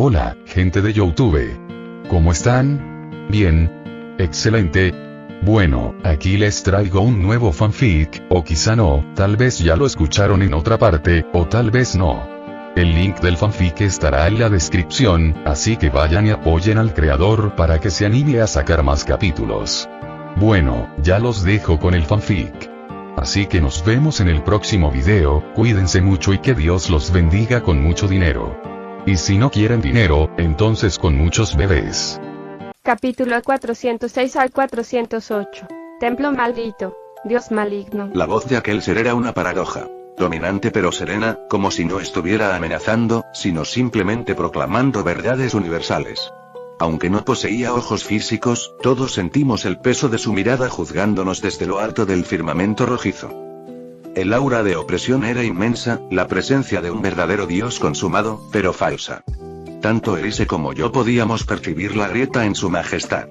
Hola, gente de YouTube. ¿Cómo están? Bien. Excelente. Bueno, aquí les traigo un nuevo fanfic, o quizá no, tal vez ya lo escucharon en otra parte, o tal vez no. El link del fanfic estará en la descripción, así que vayan y apoyen al creador para que se anime a sacar más capítulos. Bueno, ya los dejo con el fanfic. Así que nos vemos en el próximo video, cuídense mucho y que Dios los bendiga con mucho dinero. Y si no quieren dinero, entonces con muchos bebés. Capítulo 406 al 408. Templo maldito. Dios maligno. La voz de aquel ser era una paradoja. Dominante pero serena, como si no estuviera amenazando, sino simplemente proclamando verdades universales. Aunque no poseía ojos físicos, todos sentimos el peso de su mirada juzgándonos desde lo alto del firmamento rojizo. El aura de opresión era inmensa, la presencia de un verdadero Dios consumado, pero falsa. Tanto Elise como yo podíamos percibir la grieta en su majestad.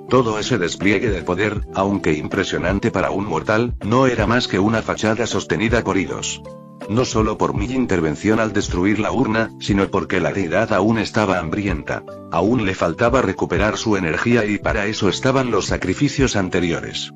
Todo ese despliegue de poder, aunque impresionante para un mortal, no era más que una fachada sostenida por hilos. No solo por mi intervención al destruir la urna, sino porque la deidad aún estaba hambrienta. Aún le faltaba recuperar su energía y para eso estaban los sacrificios anteriores.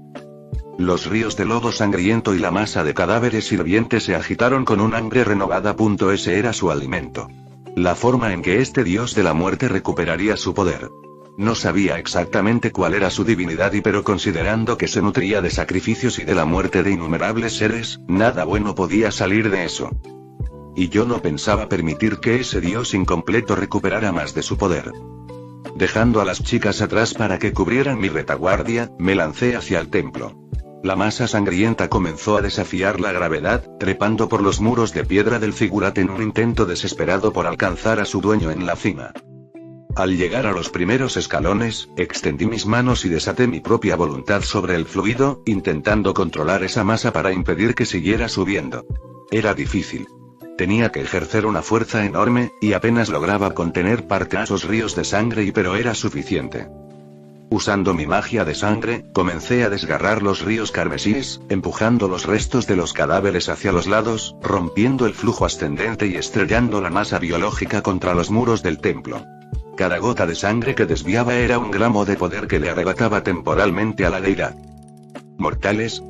Los ríos de lodo sangriento y la masa de cadáveres hirvientes se agitaron con un hambre renovada. Ese era su alimento. La forma en que este dios de la muerte recuperaría su poder. No sabía exactamente cuál era su divinidad pero considerando que se nutría de sacrificios y de la muerte de innumerables seres, nada bueno podía salir de eso. Y yo no pensaba permitir que ese dios incompleto recuperara más de su poder. Dejando a las chicas atrás para que cubrieran mi retaguardia, me lancé hacia el templo. La masa sangrienta comenzó a desafiar la gravedad, trepando por los muros de piedra del zigurat en un intento desesperado por alcanzar a su dueño en la cima. Al llegar a los primeros escalones, extendí mis manos y desaté mi propia voluntad sobre el fluido, intentando controlar esa masa para impedir que siguiera subiendo. Era difícil. Tenía que ejercer una fuerza enorme, y apenas lograba contener parteasos ríos de sangre pero era suficiente. Usando mi magia de sangre, comencé a desgarrar los ríos carmesíes, empujando los restos de los cadáveres hacia los lados, rompiendo el flujo ascendente y estrellando la masa biológica contra los muros del templo. Cada gota de sangre que desviaba era un gramo de poder que le arrebataba temporalmente a la deidad. Mortales,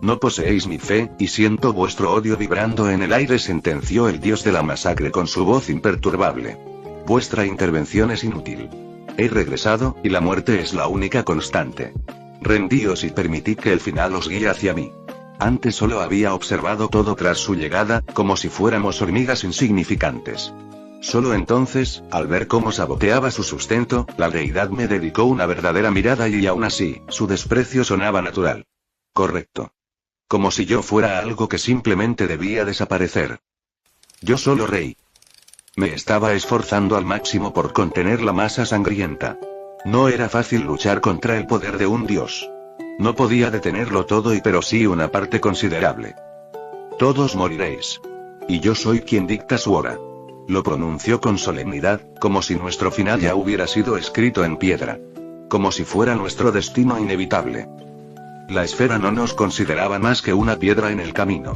no poseéis mi fe, y siento vuestro odio vibrando en el aire, sentenció el dios de la masacre con su voz imperturbable. Vuestra intervención es inútil. He regresado, y la muerte es la única constante. Rendíos y permitid que el final os guíe hacia mí. Antes solo había observado todo tras su llegada, como si fuéramos hormigas insignificantes. Solo entonces, al ver cómo saboteaba su sustento, la deidad me dedicó una verdadera mirada y aún así, su desprecio sonaba natural. Correcto. Como si yo fuera algo que simplemente debía desaparecer. Yo solo rey. Me estaba esforzando al máximo por contener la masa sangrienta. No era fácil luchar contra el poder de un dios. No podía detenerlo todo pero sí una parte considerable. Todos moriréis. Y yo soy quien dicta su hora. Lo pronunció con solemnidad, como si nuestro final ya hubiera sido escrito en piedra. Como si fuera nuestro destino inevitable. La esfera no nos consideraba más que una piedra en el camino.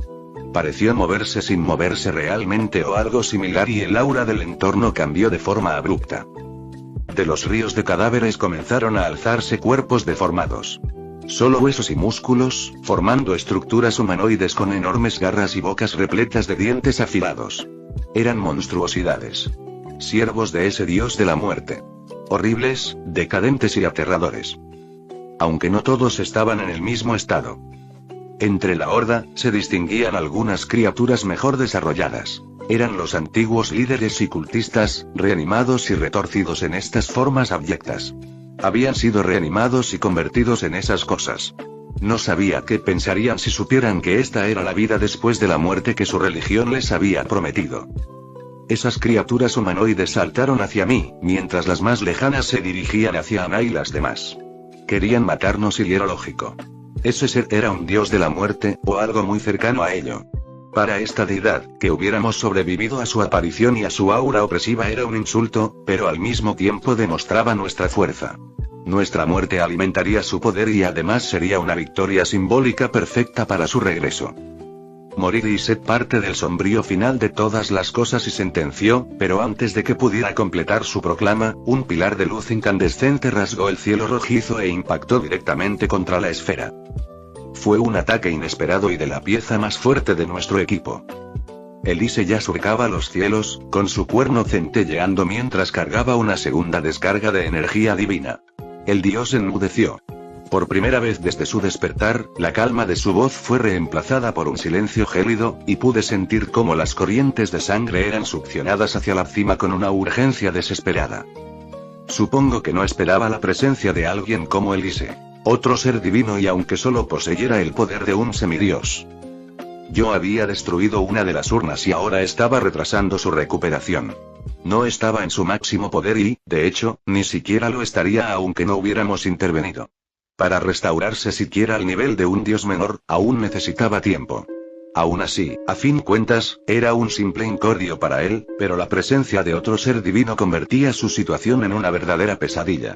Pareció moverse sin moverse realmente o algo similar y el aura del entorno cambió de forma abrupta. De los ríos de cadáveres comenzaron a alzarse cuerpos deformados. Solo huesos y músculos, formando estructuras humanoides con enormes garras y bocas repletas de dientes afilados. Eran monstruosidades. Siervos de ese dios de la muerte. Horribles, decadentes y aterradores. Aunque no todos estaban en el mismo estado. Entre la horda, se distinguían algunas criaturas mejor desarrolladas. Eran los antiguos líderes y cultistas, reanimados y retorcidos en estas formas abyectas. Habían sido reanimados y convertidos en esas cosas. No sabía qué pensarían si supieran que esta era la vida después de la muerte que su religión les había prometido. Esas criaturas humanoides saltaron hacia mí, mientras las más lejanas se dirigían hacia Ana y las demás. Querían matarnos y era lógico. Ese ser era un dios de la muerte, o algo muy cercano a ello. Para esta deidad, que hubiéramos sobrevivido a su aparición y a su aura opresiva era un insulto, pero al mismo tiempo demostraba nuestra fuerza. Nuestra muerte alimentaría su poder y además sería una victoria simbólica perfecta para su regreso. Morir y ser parte del sombrío final de todas las cosas, y sentenció, pero antes de que pudiera completar su proclama, un pilar de luz incandescente rasgó el cielo rojizo e impactó directamente contra la esfera. Fue un ataque inesperado y de la pieza más fuerte de nuestro equipo. Elise ya surcaba los cielos, con su cuerno centelleando mientras cargaba una segunda descarga de energía divina. El dios enmudeció. Por primera vez desde su despertar, la calma de su voz fue reemplazada por un silencio gélido, y pude sentir cómo las corrientes de sangre eran succionadas hacia la cima con una urgencia desesperada. Supongo que no esperaba la presencia de alguien como Elise. Otro ser divino, y aunque solo poseyera el poder de un semidios. Yo había destruido una de las urnas y ahora estaba retrasando su recuperación. No estaba en su máximo poder y, de hecho, ni siquiera lo estaría aunque no hubiéramos intervenido. Para restaurarse siquiera al nivel de un dios menor, aún necesitaba tiempo. Aún así, a fin cuentas, era un simple incordio para él, pero la presencia de otro ser divino convertía su situación en una verdadera pesadilla.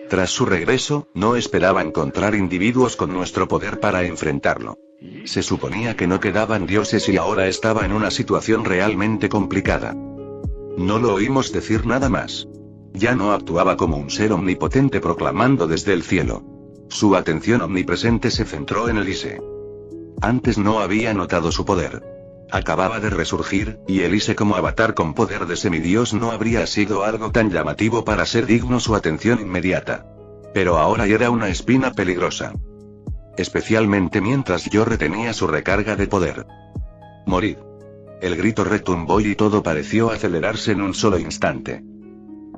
Tras su regreso, no esperaba encontrar individuos con nuestro poder para enfrentarlo. Se suponía que no quedaban dioses y ahora estaba en una situación realmente complicada. No lo oímos decir nada más. Ya no actuaba como un ser omnipotente proclamando desde el cielo. Su atención omnipresente se centró en Elise. Antes no había notado su poder. Acababa de resurgir, y Elise como avatar con poder de semidios no habría sido algo tan llamativo para ser digno su atención inmediata. Pero ahora era una espina peligrosa. Especialmente mientras yo retenía su recarga de poder. Morid. El grito retumbó y todo pareció acelerarse en un solo instante.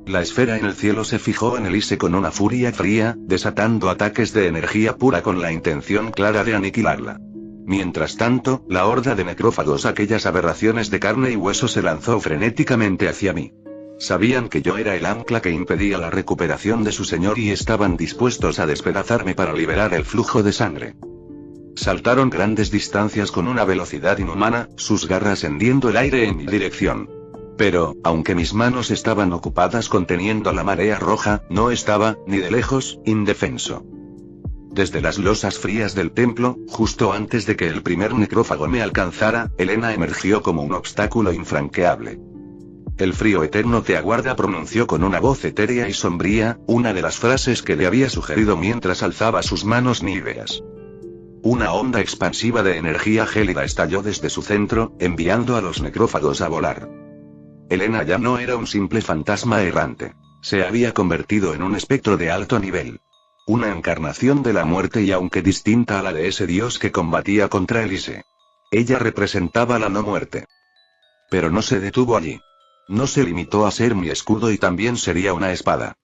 La esfera en el cielo se fijó en Elise con una furia fría, desatando ataques de energía pura con la intención clara de aniquilarla. Mientras tanto, la horda de necrófagos, aquellas aberraciones de carne y hueso, se lanzó frenéticamente hacia mí. Sabían que yo era el ancla que impedía la recuperación de su señor y estaban dispuestos a despedazarme para liberar el flujo de sangre. Saltaron grandes distancias con una velocidad inhumana, sus garras hendiendo el aire en mi dirección. Pero, aunque mis manos estaban ocupadas conteniendo la marea roja, no estaba, ni de lejos, indefenso. Desde las losas frías del templo, justo antes de que el primer necrófago me alcanzara, Elena emergió como un obstáculo infranqueable. El frío eterno te aguarda, pronunció con una voz etérea y sombría, una de las frases que le había sugerido mientras alzaba sus manos níveas. Una onda expansiva de energía gélida estalló desde su centro, enviando a los necrófagos a volar. Elena ya no era un simple fantasma errante. Se había convertido en un espectro de alto nivel. Una encarnación de la muerte, y aunque distinta a la de ese dios que combatía contra Elise. Ella representaba la no muerte. Pero no se detuvo allí. No se limitó a ser mi escudo y también sería una espada.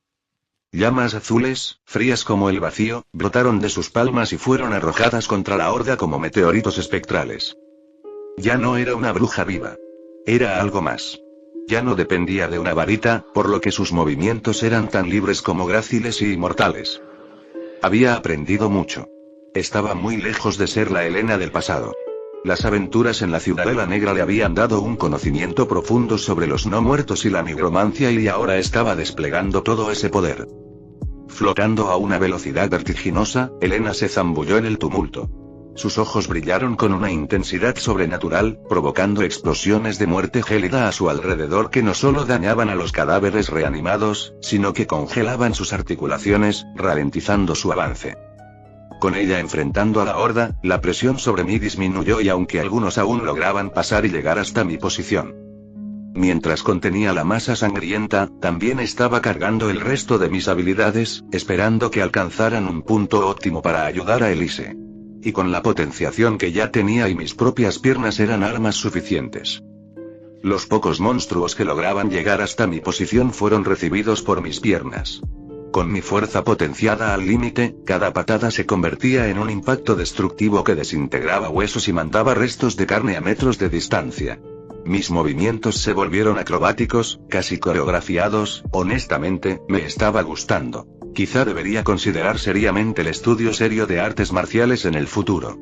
Llamas azules, frías como el vacío, brotaron de sus palmas y fueron arrojadas contra la horda como meteoritos espectrales. Ya no era una bruja viva. Era algo más. Ya no dependía de una varita, por lo que sus movimientos eran tan libres como gráciles y inmortales. Había aprendido mucho. Estaba muy lejos de ser la Elena del pasado. Las aventuras en la Ciudadela Negra le habían dado un conocimiento profundo sobre los no muertos y la nigromancia, y ahora estaba desplegando todo ese poder. Flotando a una velocidad vertiginosa, Elena se zambulló en el tumulto. Sus ojos brillaron con una intensidad sobrenatural, provocando explosiones de muerte gélida a su alrededor que no solo dañaban a los cadáveres reanimados, sino que congelaban sus articulaciones, ralentizando su avance. Con ella enfrentando a la horda, la presión sobre mí disminuyó, y aunque algunos aún lograban pasar y llegar hasta mi posición. Mientras contenía la masa sangrienta, también estaba cargando el resto de mis habilidades, esperando que alcanzaran un punto óptimo para ayudar a Elise. Y con la potenciación que ya tenía y mis propias piernas eran armas suficientes. Los pocos monstruos que lograban llegar hasta mi posición fueron recibidos por mis piernas. Con mi fuerza potenciada al límite, cada patada se convertía en un impacto destructivo que desintegraba huesos y mandaba restos de carne a metros de distancia. Mis movimientos se volvieron acrobáticos, casi coreografiados. Honestamente, me estaba gustando. Quizá debería considerar seriamente el estudio serio de artes marciales en el futuro.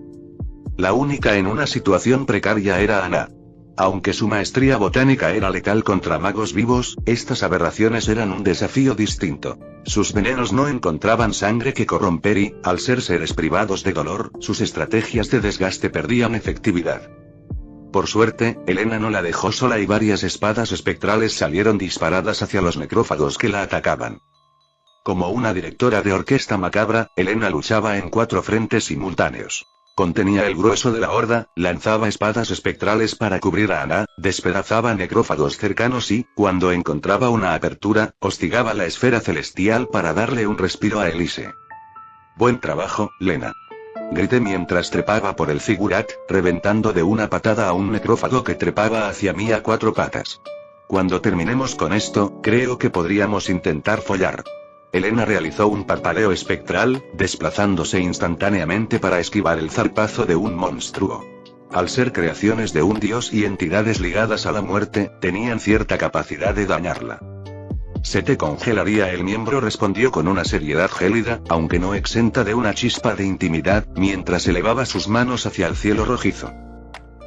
La única en una situación precaria era Ana. Aunque su maestría botánica era letal contra magos vivos, estas aberraciones eran un desafío distinto. Sus venenos no encontraban sangre que corromper y, al ser seres privados de dolor, sus estrategias de desgaste perdían efectividad. Por suerte, Helena no la dejó sola y varias espadas espectrales salieron disparadas hacia los necrófagos que la atacaban. Como una directora de orquesta macabra, Helena luchaba en 4 frentes simultáneos. Contenía el grueso de la horda, lanzaba espadas espectrales para cubrir a Ana, despedazaba necrófagos cercanos y, cuando encontraba una apertura, hostigaba la esfera celestial para darle un respiro a Elise. Buen trabajo, Lena. Grité mientras trepaba por el zigurat, reventando de una patada a un necrófago que trepaba hacia mí a 4 patas. Cuando terminemos con esto, creo que podríamos intentar follar. Helena realizó un parpadeo espectral, desplazándose instantáneamente para esquivar el zarpazo de un monstruo. Al ser creaciones de un dios y entidades ligadas a la muerte, tenían cierta capacidad de dañarla. Se te congelaría el miembro, respondió con una seriedad gélida, aunque no exenta de una chispa de intimidad, mientras elevaba sus manos hacia el cielo rojizo.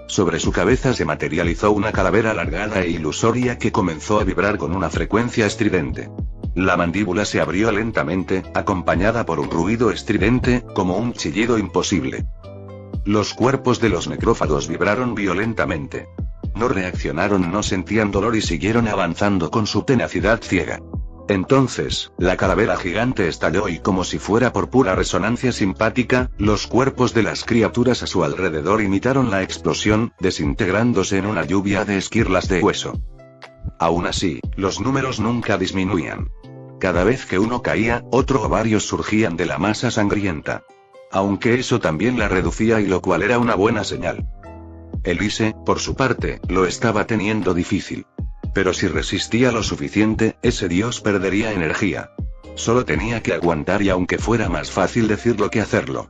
Sobre su cabeza se materializó una calavera alargada e ilusoria que comenzó a vibrar con una frecuencia estridente. La mandíbula se abrió lentamente, acompañada por un ruido estridente, como un chillido imposible. Los cuerpos de los necrófagos vibraron violentamente. No reaccionaron, no sentían dolor y siguieron avanzando con su tenacidad ciega. Entonces, la calavera gigante estalló y como si fuera por pura resonancia simpática, los cuerpos de las criaturas a su alrededor imitaron la explosión, desintegrándose en una lluvia de esquirlas de hueso. Aún así, los números nunca disminuían. Cada vez que uno caía, otro o varios surgían de la masa sangrienta. Aunque eso también la reducía, y lo cual era una buena señal. Elise, por su parte, lo estaba teniendo difícil. Pero si resistía lo suficiente, ese dios perdería energía. Solo tenía que aguantar, y aunque fuera más fácil decirlo que hacerlo.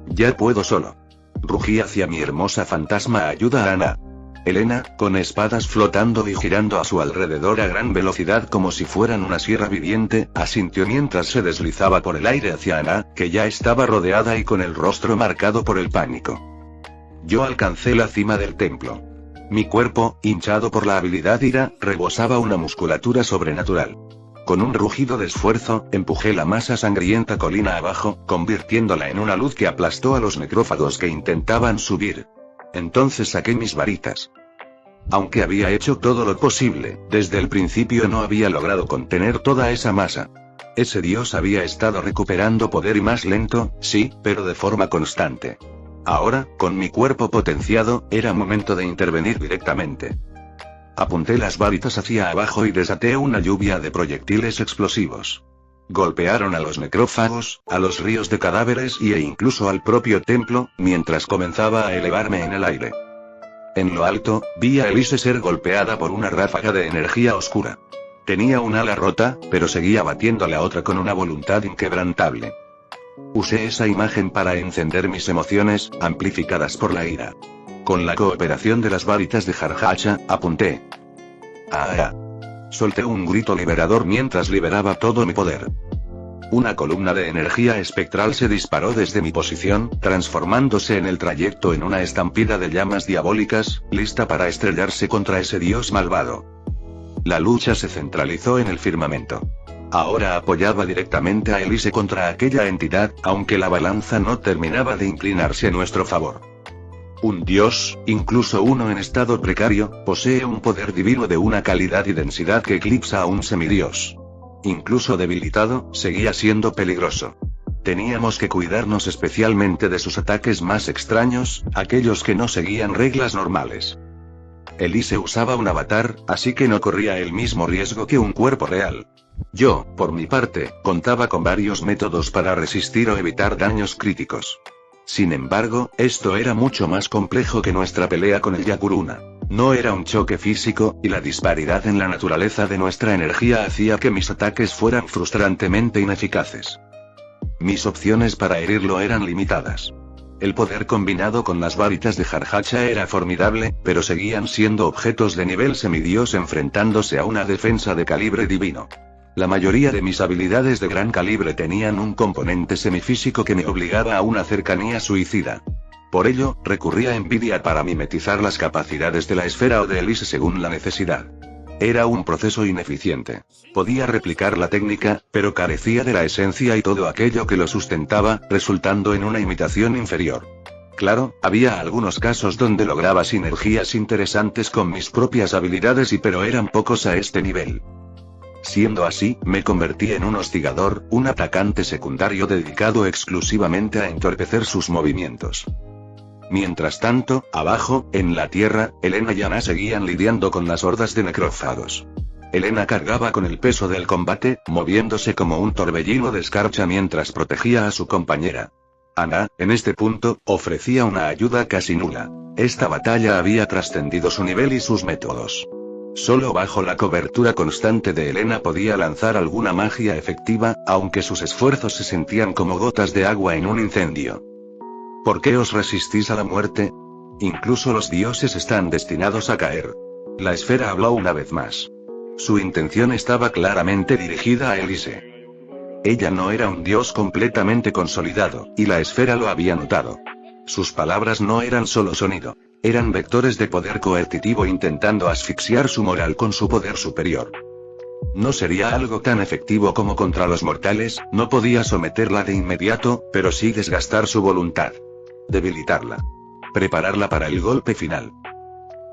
Ya puedo solo. Rugí hacia mi hermosa fantasma. Ayuda a Ana. Helena, con espadas flotando y girando a su alrededor a gran velocidad como si fueran una sierra viviente, asintió mientras se deslizaba por el aire hacia Ana, que ya estaba rodeada y con el rostro marcado por el pánico. Yo alcancé la cima del templo. Mi cuerpo, hinchado por la habilidad ira, rebosaba una musculatura sobrenatural. Con un rugido de esfuerzo, empujé la masa sangrienta colina abajo, convirtiéndola en una luz que aplastó a los necrófagos que intentaban subir. Entonces saqué mis varitas. Aunque había hecho todo lo posible, desde el principio no había logrado contener toda esa masa. Ese dios había estado recuperando poder y más lento, sí, pero de forma constante. Ahora, con mi cuerpo potenciado, era momento de intervenir directamente. Apunté las varitas hacia abajo y desaté una lluvia de proyectiles explosivos. Golpearon a los necrófagos, a los ríos de cadáveres e incluso al propio templo, mientras comenzaba a elevarme en el aire. En lo alto, vi a Elise ser golpeada por una ráfaga de energía oscura. Tenía un ala rota, pero seguía batiendo la otra con una voluntad inquebrantable. Usé esa imagen para encender mis emociones, amplificadas por la ira. Con la cooperación de las varitas de Jarhacha, apunté. ¡Ah! Solté un grito liberador mientras liberaba todo mi poder. Una columna de energía espectral se disparó desde mi posición, transformándose en el trayecto en una estampida de llamas diabólicas, lista para estrellarse contra ese dios malvado. La lucha se centralizó en el firmamento. Ahora apoyaba directamente a Elise contra aquella entidad, aunque la balanza no terminaba de inclinarse a nuestro favor. Un dios, incluso uno en estado precario, posee un poder divino de una calidad y densidad que eclipsa a un semidios. Incluso debilitado, seguía siendo peligroso. Teníamos que cuidarnos especialmente de sus ataques más extraños, aquellos que no seguían reglas normales. Elise usaba un avatar, así que no corría el mismo riesgo que un cuerpo real. Yo, por mi parte, contaba con varios métodos para resistir o evitar daños críticos. Sin embargo, esto era mucho más complejo que nuestra pelea con el Yakuruna. No era un choque físico, y la disparidad en la naturaleza de nuestra energía hacía que mis ataques fueran frustrantemente ineficaces. Mis opciones para herirlo eran limitadas. El poder combinado con las varitas de Jarhacha era formidable, pero seguían siendo objetos de nivel semidios enfrentándose a una defensa de calibre divino. La mayoría de mis habilidades de gran calibre tenían un componente semifísico que me obligaba a una cercanía suicida. Por ello, recurría a Nvidia para mimetizar las capacidades de la esfera o de Elise según la necesidad. Era un proceso ineficiente. Podía replicar la técnica, pero carecía de la esencia y todo aquello que lo sustentaba, resultando en una imitación inferior. Claro, había algunos casos donde lograba sinergias interesantes con mis propias habilidades pero eran pocos a este nivel. Siendo así, me convertí en un hostigador, un atacante secundario dedicado exclusivamente a entorpecer sus movimientos. Mientras tanto, abajo, en la tierra, Elena y Ana seguían lidiando con las hordas de necrófagos. Elena cargaba con el peso del combate, moviéndose como un torbellino de escarcha mientras protegía a su compañera. Ana, en este punto, ofrecía una ayuda casi nula. Esta batalla había trascendido su nivel y sus métodos. Solo bajo la cobertura constante de Elena podía lanzar alguna magia efectiva, aunque sus esfuerzos se sentían como gotas de agua en un incendio. ¿Por qué os resistís a la muerte? Incluso los dioses están destinados a caer. La esfera habló una vez más. Su intención estaba claramente dirigida a Elise. Ella no era un dios completamente consolidado, y la esfera lo había notado. Sus palabras no eran solo sonido. Eran vectores de poder coercitivo intentando asfixiar su moral con su poder superior. No sería algo tan efectivo como contra los mortales, no podía someterla de inmediato, pero sí desgastar su voluntad. Debilitarla. Prepararla para el golpe final.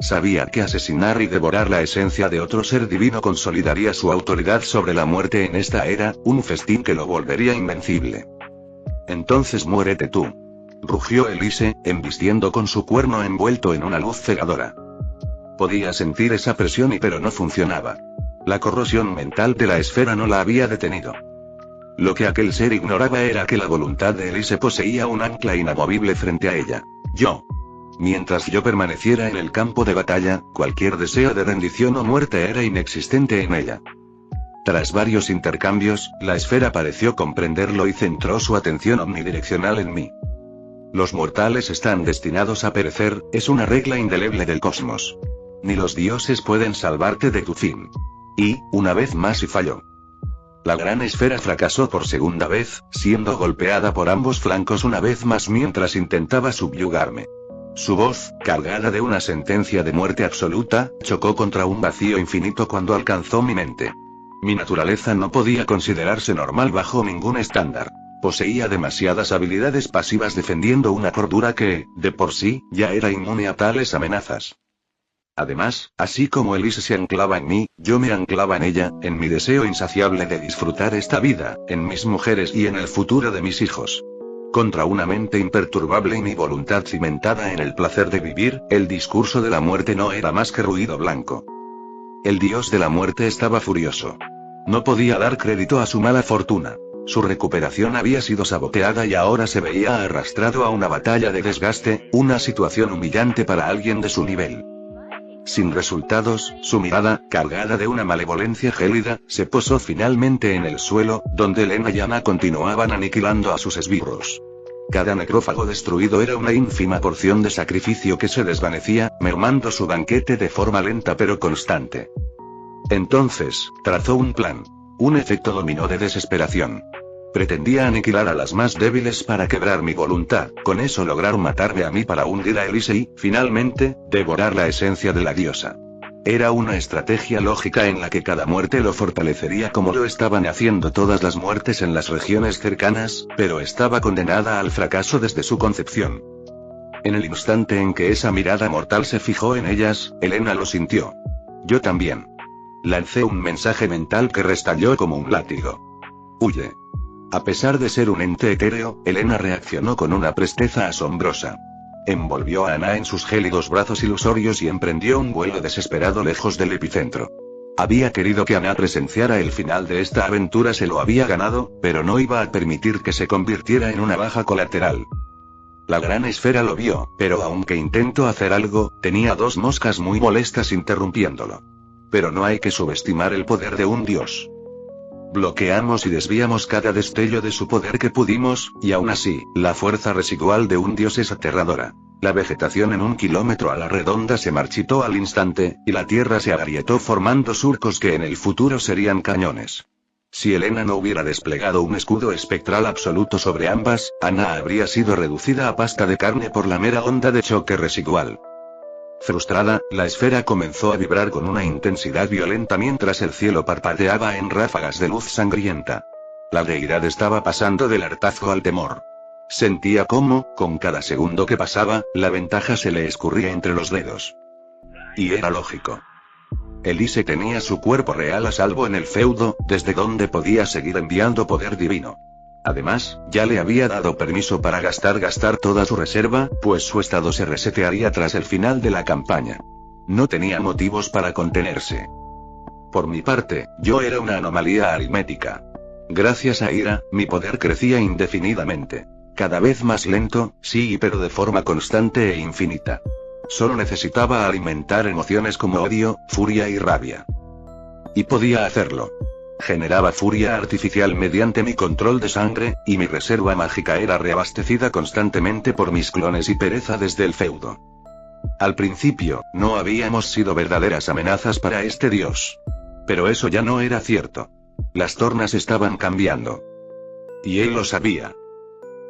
Sabía que asesinar y devorar la esencia de otro ser divino consolidaría su autoridad sobre la muerte en esta era, un festín que lo volvería invencible. Entonces muérete tú. Rugió Elise, embistiendo con su cuerno envuelto en una luz cegadora. Podía sentir esa presión pero no funcionaba. La corrosión mental de la esfera no la había detenido. Lo que aquel ser ignoraba era que la voluntad de Elise poseía un ancla inamovible frente a ella. Mientras yo permaneciera en el campo de batalla, cualquier deseo de rendición o muerte era inexistente en ella. Tras varios intercambios, la esfera pareció comprenderlo y centró su atención omnidireccional en mí. Los mortales están destinados a perecer, es una regla indeleble del cosmos. Ni los dioses pueden salvarte de tu fin. Y, una vez más y falló. La gran esfera fracasó por segunda vez, siendo golpeada por ambos flancos una vez más mientras intentaba subyugarme. Su voz, cargada de una sentencia de muerte absoluta, chocó contra un vacío infinito cuando alcanzó mi mente. Mi naturaleza no podía considerarse normal bajo ningún estándar. Poseía demasiadas habilidades pasivas defendiendo una cordura que, de por sí, ya era inmune a tales amenazas. Además, así como Elise se anclaba en mí, yo me anclaba en ella, en mi deseo insaciable de disfrutar esta vida, en mis mujeres y en el futuro de mis hijos. Contra una mente imperturbable y mi voluntad cimentada en el placer de vivir, el discurso de la muerte no era más que ruido blanco. El dios de la muerte estaba furioso. No podía dar crédito a su mala fortuna. Su recuperación había sido saboteada y ahora se veía arrastrado a una batalla de desgaste, una situación humillante para alguien de su nivel. Sin resultados, su mirada, cargada de una malevolencia gélida, se posó finalmente en el suelo, donde Elena y Ana continuaban aniquilando a sus esbirros. Cada necrófago destruido era una ínfima porción de sacrificio que se desvanecía, mermando su banquete de forma lenta pero constante. Entonces, trazó un plan. Un efecto dominó de desesperación. Pretendía aniquilar a las más débiles para quebrar mi voluntad, con eso lograr matarme a mí para hundir a Elise y, finalmente, devorar la esencia de la diosa. Era una estrategia lógica en la que cada muerte lo fortalecería como lo estaban haciendo todas las muertes en las regiones cercanas, pero estaba condenada al fracaso desde su concepción. En el instante en que esa mirada mortal se fijó en ellas, Elena lo sintió. Yo también. Lancé un mensaje mental que restalló como un látigo. Huye. A pesar de ser un ente etéreo, Elena reaccionó con una presteza asombrosa. Envolvió a Ana en sus gélidos brazos ilusorios y emprendió un vuelo desesperado lejos del epicentro. Había querido que Ana presenciara el final de esta aventura, se lo había ganado, pero no iba a permitir que se convirtiera en una baja colateral. La gran esfera lo vio, pero aunque intentó hacer algo, tenía dos moscas muy molestas interrumpiéndolo. Pero no hay que subestimar el poder de un dios. Bloqueamos y desviamos cada destello de su poder que pudimos, y aún así, la fuerza residual de un dios es aterradora. La vegetación en 1 kilómetro a la redonda se marchitó al instante, y la tierra se agrietó formando surcos que en el futuro serían cañones. Si Elena no hubiera desplegado un escudo espectral absoluto sobre ambas, Ana habría sido reducida a pasta de carne por la mera onda de choque residual. Frustrada, la esfera comenzó a vibrar con una intensidad violenta mientras el cielo parpadeaba en ráfagas de luz sangrienta. La deidad estaba pasando del hartazgo al temor. Sentía cómo, con cada segundo que pasaba, la ventaja se le escurría entre los dedos. Y era lógico. Elise tenía su cuerpo real a salvo en el feudo, desde donde podía seguir enviando poder divino. Además, ya le había dado permiso para gastar toda su reserva, pues su estado se resetearía tras el final de la campaña. No tenía motivos para contenerse. Por mi parte, yo era una anomalía aritmética. Gracias a Ira, mi poder crecía indefinidamente. Cada vez más lento, sí, pero de forma constante e infinita. Solo necesitaba alimentar emociones como odio, furia y rabia. Y podía hacerlo. Generaba furia artificial mediante mi control de sangre, y mi reserva mágica era reabastecida constantemente por mis clones y pereza desde el feudo. Al principio, no habíamos sido verdaderas amenazas para este dios. Pero eso ya no era cierto. Las tornas estaban cambiando. Y él lo sabía.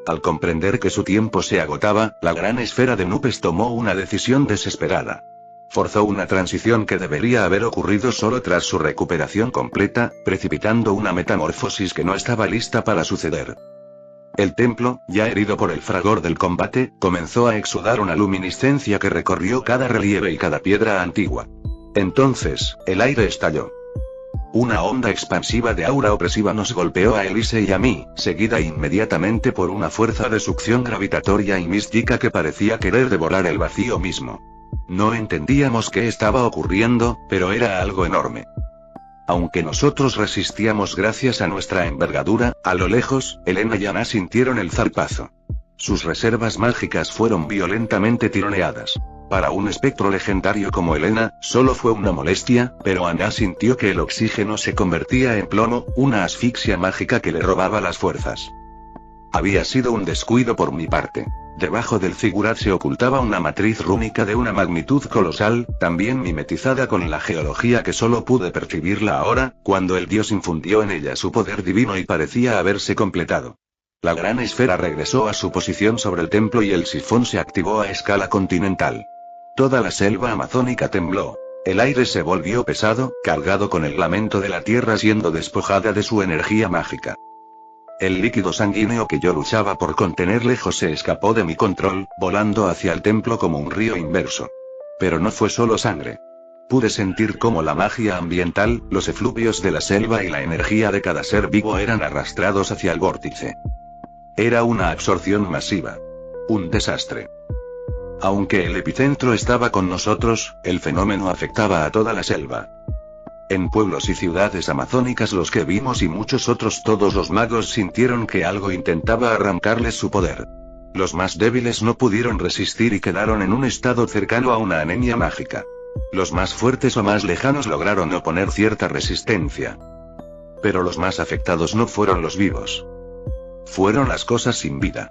Al comprender que su tiempo se agotaba, la gran esfera de Nubes tomó una decisión desesperada. Forzó una transición que debería haber ocurrido solo tras su recuperación completa, precipitando una metamorfosis que no estaba lista para suceder. El templo, ya herido por el fragor del combate, comenzó a exudar una luminiscencia que recorrió cada relieve y cada piedra antigua. Entonces, el aire estalló. Una onda expansiva de aura opresiva nos golpeó a Elise y a mí, seguida inmediatamente por una fuerza de succión gravitatoria y mística que parecía querer devorar el vacío mismo. No entendíamos qué estaba ocurriendo, pero era algo enorme. Aunque nosotros resistíamos gracias a nuestra envergadura, a lo lejos, Elena y Ana sintieron el zarpazo. Sus reservas mágicas fueron violentamente tironeadas. Para un espectro legendario como Elena, solo fue una molestia, pero Ana sintió que el oxígeno se convertía en plomo, una asfixia mágica que le robaba las fuerzas. Había sido un descuido por mi parte. Debajo del figurat se ocultaba una matriz rúnica de una magnitud colosal, también mimetizada con la geología que solo pude percibirla ahora, cuando el dios infundió en ella su poder divino y parecía haberse completado. La gran esfera regresó a su posición sobre el templo y el sifón se activó a escala continental. Toda la selva amazónica tembló. El aire se volvió pesado, cargado con el lamento de la tierra siendo despojada de su energía mágica. El líquido sanguíneo que yo luchaba por contener lejos se escapó de mi control, volando hacia el templo como un río inverso. Pero no fue solo sangre. Pude sentir cómo la magia ambiental, los efluvios de la selva y la energía de cada ser vivo eran arrastrados hacia el vórtice. Era una absorción masiva. Un desastre. Aunque el epicentro estaba con nosotros, el fenómeno afectaba a toda la selva. En pueblos y ciudades amazónicas los que vimos y muchos otros todos los magos sintieron que algo intentaba arrancarles su poder. Los más débiles no pudieron resistir y quedaron en un estado cercano a una anemia mágica. Los más fuertes o más lejanos lograron oponer cierta resistencia. Pero los más afectados no fueron los vivos. Fueron las cosas sin vida.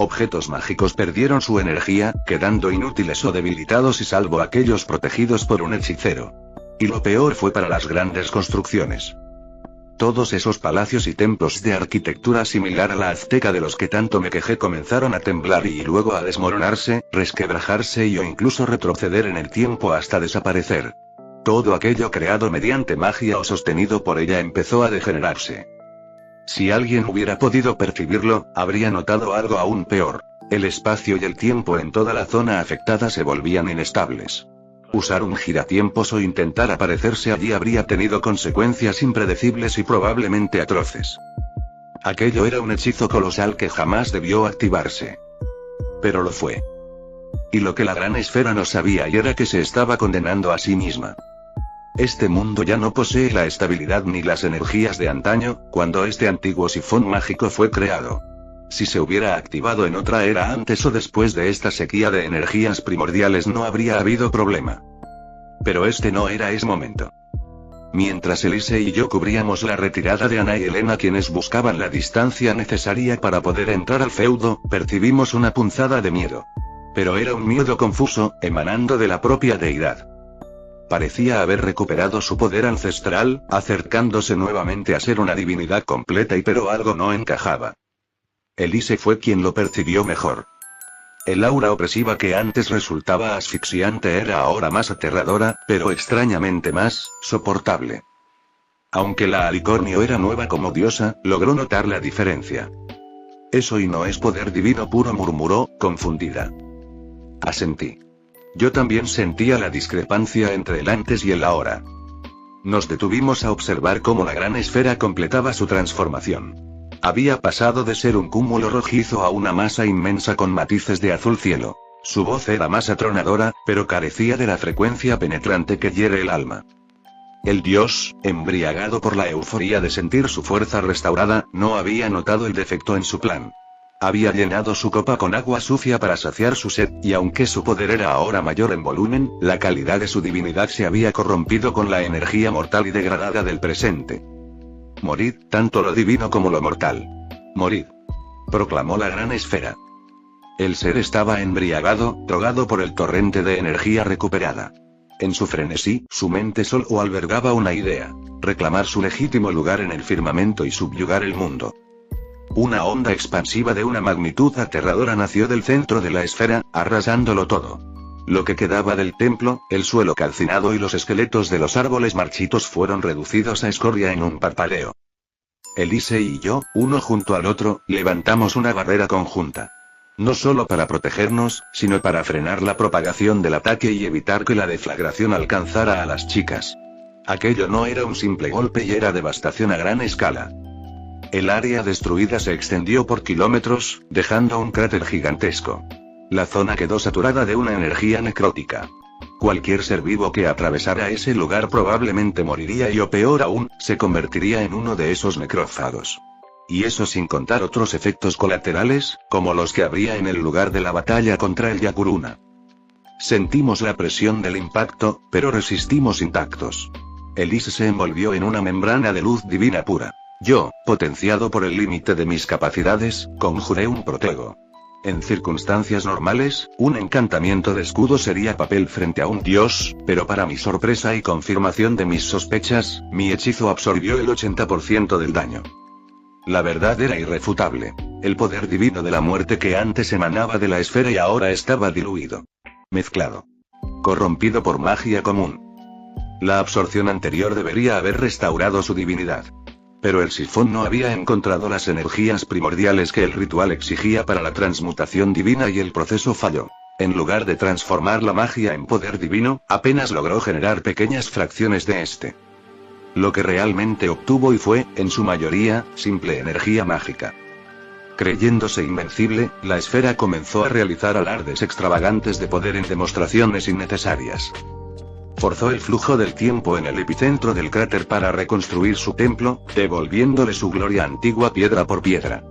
Objetos mágicos perdieron su energía, quedando inútiles o debilitados y salvo aquellos protegidos por un hechicero. Y lo peor fue para las grandes construcciones. Todos esos palacios y templos de arquitectura similar a la azteca de los que tanto me quejé comenzaron a temblar y luego a desmoronarse, resquebrajarse o incluso retroceder en el tiempo hasta desaparecer. Todo aquello creado mediante magia o sostenido por ella empezó a degenerarse. Si alguien hubiera podido percibirlo, habría notado algo aún peor. El espacio y el tiempo en toda la zona afectada se volvían inestables. Usar un giratiempos o intentar aparecerse allí habría tenido consecuencias impredecibles y probablemente atroces. Aquello era un hechizo colosal que jamás debió activarse. Pero lo fue. Y lo que la gran esfera no sabía era que se estaba condenando a sí misma. Este mundo ya no posee la estabilidad ni las energías de antaño, cuando este antiguo sifón mágico fue creado. Si se hubiera activado en otra era antes o después de esta sequía de energías primordiales no habría habido problema. Pero este no era ese momento. Mientras Elise y yo cubríamos la retirada de Ana y Elena quienes buscaban la distancia necesaria para poder entrar al feudo, percibimos una punzada de miedo. Pero era un miedo confuso, emanando de la propia deidad. Parecía haber recuperado su poder ancestral, acercándose nuevamente a ser una divinidad completa pero algo no encajaba. Elise fue quien lo percibió mejor. El aura opresiva que antes resultaba asfixiante era ahora más aterradora, pero extrañamente más soportable. Aunque la Alicornio era nueva como diosa, logró notar la diferencia. Eso y no es poder divino puro, murmuró, confundida. Asentí. Yo también sentía la discrepancia entre el antes y el ahora. Nos detuvimos a observar cómo la gran esfera completaba su transformación. Había pasado de ser un cúmulo rojizo a una masa inmensa con matices de azul cielo. Su voz era más atronadora, pero carecía de la frecuencia penetrante que hiere el alma. El dios, embriagado por la euforía de sentir su fuerza restaurada, no había notado el defecto en su plan. Había llenado su copa con agua sucia para saciar su sed, y aunque su poder era ahora mayor en volumen, la calidad de su divinidad se había corrompido con la energía mortal y degradada del presente. Morid, tanto lo divino como lo mortal. Morid. Proclamó la gran esfera. El ser estaba embriagado, drogado por el torrente de energía recuperada. En su frenesí, su mente solo albergaba una idea: reclamar su legítimo lugar en el firmamento y subyugar el mundo. Una onda expansiva de una magnitud aterradora nació del centro de la esfera, arrasándolo todo. Lo que quedaba del templo, el suelo calcinado y los esqueletos de los árboles marchitos fueron reducidos a escoria en un parpadeo. Elise y yo, uno junto al otro, levantamos una barrera conjunta. No solo para protegernos, sino para frenar la propagación del ataque y evitar que la deflagración alcanzara a las chicas. Aquello no era un simple golpe y era devastación a gran escala. El área destruida se extendió por kilómetros, dejando un cráter gigantesco. La zona quedó saturada de una energía necrótica. Cualquier ser vivo que atravesara ese lugar probablemente moriría y, o peor aún, se convertiría en uno de esos necrófagos. Y eso sin contar otros efectos colaterales, como los que habría en el lugar de la batalla contra el Yakuruna. Sentimos la presión del impacto, pero resistimos intactos. Elise se envolvió en una membrana de luz divina pura. Yo, potenciado por el límite de mis capacidades, conjuré un protego. En circunstancias normales, un encantamiento de escudo sería papel frente a un dios, pero para mi sorpresa y confirmación de mis sospechas, mi hechizo absorbió el 80% del daño. La verdad era irrefutable. El poder divino de la muerte que antes emanaba de la esfera y ahora estaba diluido. Mezclado. Corrompido por magia común. La absorción anterior debería haber restaurado su divinidad. Pero el sifón no había encontrado las energías primordiales que el ritual exigía para la transmutación divina y el proceso falló. En lugar de transformar la magia en poder divino, apenas logró generar pequeñas fracciones de este. Lo que realmente obtuvo y fue, en su mayoría, simple energía mágica. Creyéndose invencible, la esfera comenzó a realizar alardes extravagantes de poder en demostraciones innecesarias. Forzó el flujo del tiempo en el epicentro del cráter para reconstruir su templo, devolviéndole su gloria antigua piedra por piedra.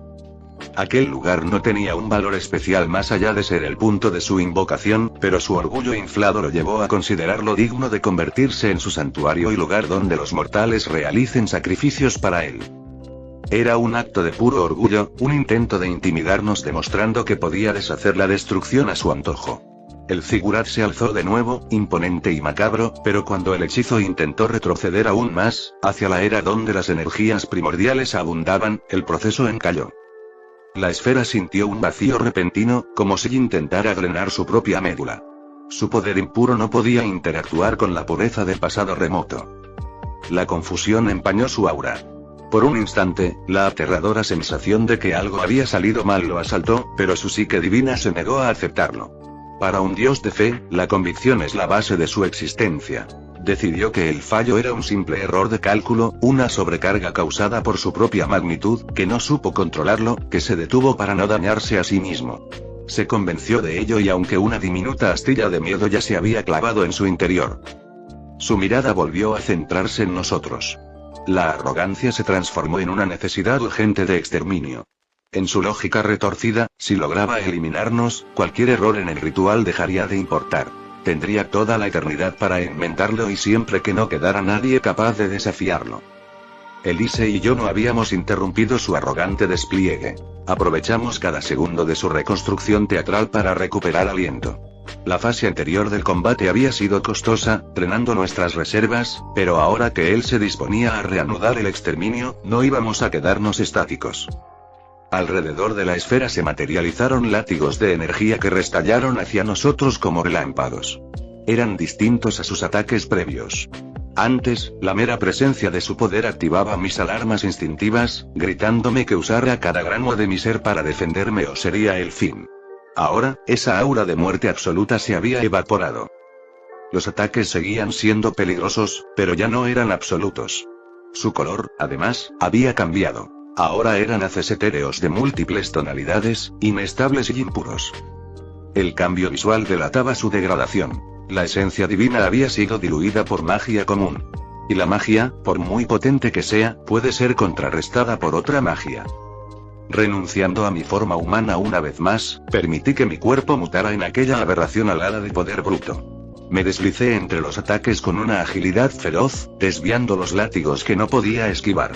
Aquel lugar no tenía un valor especial más allá de ser el punto de su invocación, pero su orgullo inflado lo llevó a considerarlo digno de convertirse en su santuario y lugar donde los mortales realicen sacrificios para él. Era un acto de puro orgullo, un intento de intimidarnos demostrando que podía deshacer la destrucción a su antojo. El Zigurat se alzó de nuevo, imponente y macabro, pero cuando el hechizo intentó retroceder aún más, hacia la era donde las energías primordiales abundaban, el proceso encalló. La esfera sintió un vacío repentino, como si intentara drenar su propia médula. Su poder impuro no podía interactuar con la pureza del pasado remoto. La confusión empañó su aura. Por un instante, la aterradora sensación de que algo había salido mal lo asaltó, pero su psique divina se negó a aceptarlo. Para un dios de fe, la convicción es la base de su existencia. Decidió que el fallo era un simple error de cálculo, una sobrecarga causada por su propia magnitud, que no supo controlarlo, que se detuvo para no dañarse a sí mismo. Se convenció de ello y aunque una diminuta astilla de miedo ya se había clavado en su interior, su mirada volvió a centrarse en nosotros. La arrogancia se transformó en una necesidad urgente de exterminio. En su lógica retorcida, si lograba eliminarnos, cualquier error en el ritual dejaría de importar. Tendría toda la eternidad para enmendarlo y siempre que no quedara nadie capaz de desafiarlo. Elise y yo no habíamos interrumpido su arrogante despliegue. Aprovechamos cada segundo de su reconstrucción teatral para recuperar aliento. La fase anterior del combate había sido costosa, drenando nuestras reservas, pero ahora que él se disponía a reanudar el exterminio, no íbamos a quedarnos estáticos. Alrededor de la esfera se materializaron látigos de energía que restallaron hacia nosotros como relámpagos. Eran distintos a sus ataques previos. Antes, la mera presencia de su poder activaba mis alarmas instintivas, gritándome que usara cada gramo de mi ser para defenderme o sería el fin. Ahora, esa aura de muerte absoluta se había evaporado. Los ataques seguían siendo peligrosos, pero ya no eran absolutos. Su color, además, había cambiado. Ahora eran haces etéreos de múltiples tonalidades, inestables y impuros. El cambio visual delataba su degradación. La esencia divina había sido diluida por magia común. Y la magia, por muy potente que sea, puede ser contrarrestada por otra magia. Renunciando a mi forma humana una vez más, permití que mi cuerpo mutara en aquella aberración alada de poder bruto. Me deslicé entre los ataques con una agilidad feroz, desviando los látigos que no podía esquivar.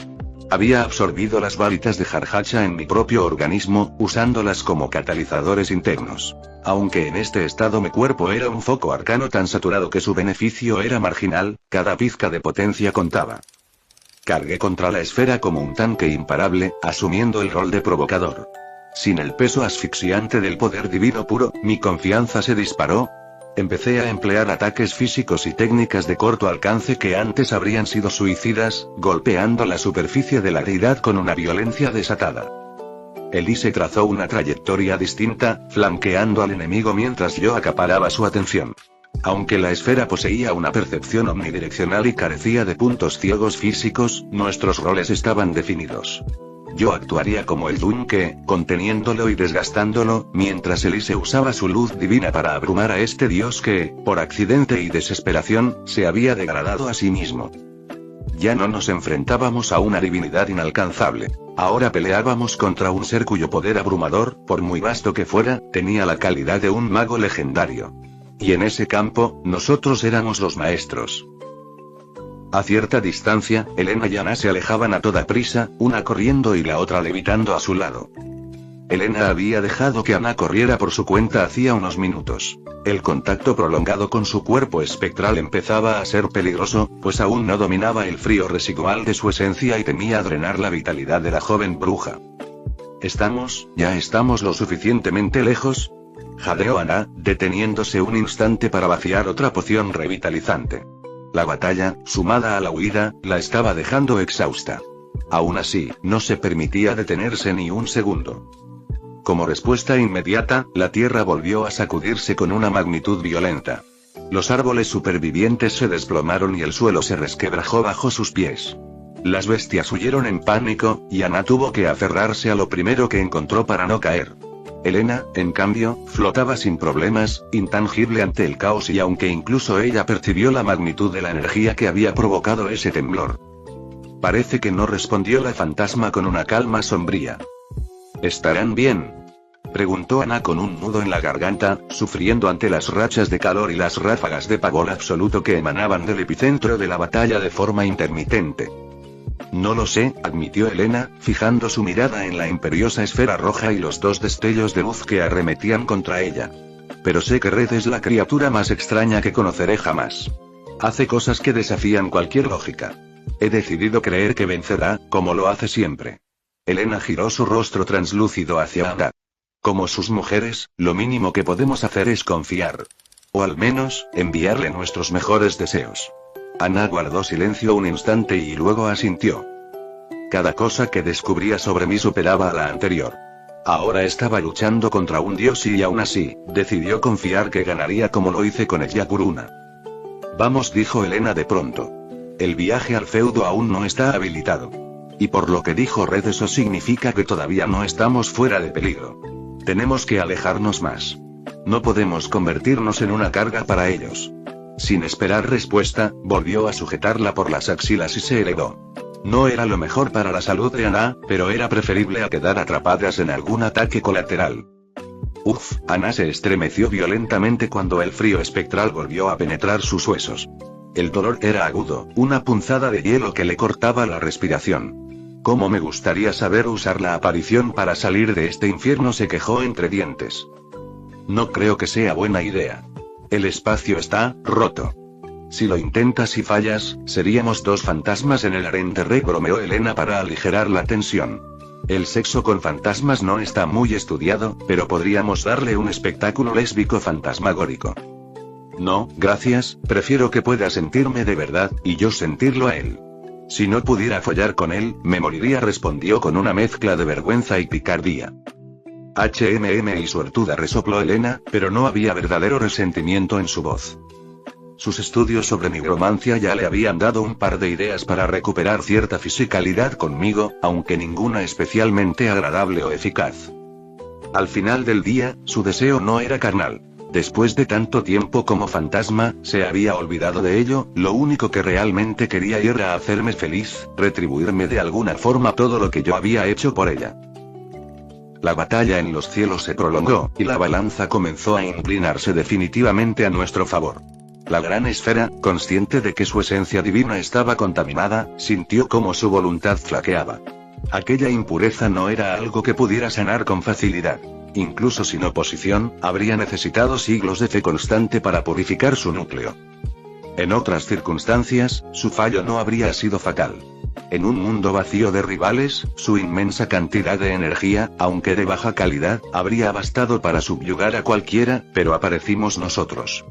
Había absorbido las varitas de Jarhacha en mi propio organismo, usándolas como catalizadores internos. Aunque en este estado mi cuerpo era un foco arcano tan saturado que su beneficio era marginal, cada pizca de potencia contaba. Cargué contra la esfera como un tanque imparable, asumiendo el rol de provocador. Sin el peso asfixiante del poder divino puro, mi confianza se disparó. Empecé a emplear ataques físicos y técnicas de corto alcance que antes habrían sido suicidas, golpeando la superficie de la deidad con una violencia desatada. Elise trazó una trayectoria distinta, flanqueando al enemigo mientras yo acaparaba su atención. Aunque la esfera poseía una percepción omnidireccional y carecía de puntos ciegos físicos, nuestros roles estaban definidos. Yo actuaría como el Dunque, conteniéndolo y desgastándolo, mientras Elise usaba su luz divina para abrumar a este dios que, por accidente y desesperación, se había degradado a sí mismo. Ya no nos enfrentábamos a una divinidad inalcanzable. Ahora peleábamos contra un ser cuyo poder abrumador, por muy vasto que fuera, tenía la calidad de un mago legendario. Y en ese campo, nosotros éramos los maestros. A cierta distancia, Elena y Ana se alejaban a toda prisa, una corriendo y la otra levitando a su lado. Elena había dejado que Ana corriera por su cuenta hacía unos minutos. El contacto prolongado con su cuerpo espectral empezaba a ser peligroso, pues aún no dominaba el frío residual de su esencia y temía drenar la vitalidad de la joven bruja. ¿Ya estamos lo suficientemente lejos? Jadeó Ana, deteniéndose un instante para vaciar otra poción revitalizante. La batalla, sumada a la huida, la estaba dejando exhausta. Aún así, no se permitía detenerse ni un segundo. Como respuesta inmediata, la tierra volvió a sacudirse con una magnitud violenta. Los árboles supervivientes se desplomaron y el suelo se resquebrajó bajo sus pies. Las bestias huyeron en pánico, y Ana tuvo que aferrarse a lo primero que encontró para no caer. Elena, en cambio, flotaba sin problemas, intangible ante el caos y aunque incluso ella percibió la magnitud de la energía que había provocado ese temblor. Parece que no, respondió la fantasma con una calma sombría. ¿Estarán bien?, preguntó Ana con un nudo en la garganta, sufriendo ante las rachas de calor y las ráfagas de pavor absoluto que emanaban del epicentro de la batalla de forma intermitente. No lo sé, admitió Elena, fijando su mirada en la imperiosa esfera roja y los dos destellos de luz que arremetían contra ella. Pero sé que Red es la criatura más extraña que conoceré jamás. Hace cosas que desafían cualquier lógica. He decidido creer que vencerá, como lo hace siempre. Elena giró su rostro translúcido hacia Ana. Como sus mujeres, lo mínimo que podemos hacer es confiar. O al menos, enviarle nuestros mejores deseos. Ana guardó silencio un instante y luego asintió. Cada cosa que descubría sobre mí superaba a la anterior. Ahora estaba luchando contra un dios y aún así, decidió confiar que ganaría como lo hice con el Yakuruna. Vamos, dijo Elena de pronto. El viaje al feudo aún no está habilitado. Y por lo que dijo Red, eso significa que todavía no estamos fuera de peligro. Tenemos que alejarnos más. No podemos convertirnos en una carga para ellos. Sin esperar respuesta, volvió a sujetarla por las axilas y se elevó. No era lo mejor para la salud de Ana, pero era preferible a quedar atrapadas en algún ataque colateral. Uf, Ana se estremeció violentamente cuando el frío espectral volvió a penetrar sus huesos. El dolor era agudo, una punzada de hielo que le cortaba la respiración. Cómo me gustaría saber usar la aparición para salir de este infierno, se quejó entre dientes. No creo que sea buena idea. El espacio está roto. Si lo intentas y fallas, seríamos dos fantasmas en el harén de Rey, bromeó Elena para aligerar la tensión. El sexo con fantasmas no está muy estudiado, pero podríamos darle un espectáculo lésbico fantasmagórico. No, gracias, prefiero que pueda sentirme de verdad, y yo sentirlo a él. Si no pudiera follar con él, me moriría, respondió con una mezcla de vergüenza y picardía. Y suertuda, resopló Elena, pero no había verdadero resentimiento en su voz. Sus estudios sobre nigromancia ya le habían dado un par de ideas para recuperar cierta fisicalidad conmigo, aunque ninguna especialmente agradable o eficaz. Al final del día, su deseo no era carnal. Después de tanto tiempo como fantasma, se había olvidado de ello, lo único que realmente quería era hacerme feliz, retribuirme de alguna forma todo lo que yo había hecho por ella. La batalla en los cielos se prolongó, y la balanza comenzó a inclinarse definitivamente a nuestro favor. La gran esfera, consciente de que su esencia divina estaba contaminada, sintió cómo su voluntad flaqueaba. Aquella impureza no era algo que pudiera sanar con facilidad. Incluso sin oposición, habría necesitado siglos de fe constante para purificar su núcleo. En otras circunstancias, su fallo no habría sido fatal. En un mundo vacío de rivales, su inmensa cantidad de energía, aunque de baja calidad, habría bastado para subyugar a cualquiera, pero aparecimos nosotros.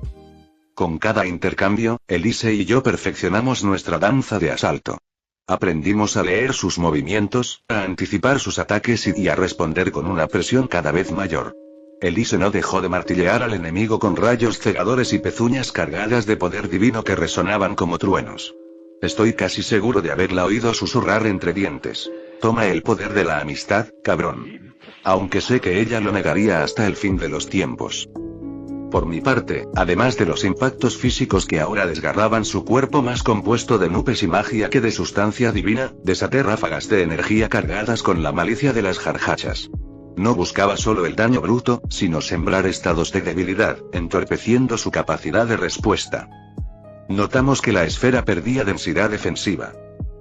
Con cada intercambio, Elise y yo perfeccionamos nuestra danza de asalto. Aprendimos a leer sus movimientos, a anticipar sus ataques y a responder con una presión cada vez mayor. Elise no dejó de martillear al enemigo con rayos cegadores y pezuñas cargadas de poder divino que resonaban como truenos. Estoy casi seguro de haberla oído susurrar entre dientes: toma el poder de la amistad, cabrón. Aunque sé que ella lo negaría hasta el fin de los tiempos. Por mi parte, además de los impactos físicos que ahora desgarraban su cuerpo más compuesto de nubes y magia que de sustancia divina, desaté ráfagas de energía cargadas con la malicia de las jarjachas. No buscaba solo el daño bruto, sino sembrar estados de debilidad, entorpeciendo su capacidad de respuesta. Notamos que la esfera perdía densidad defensiva.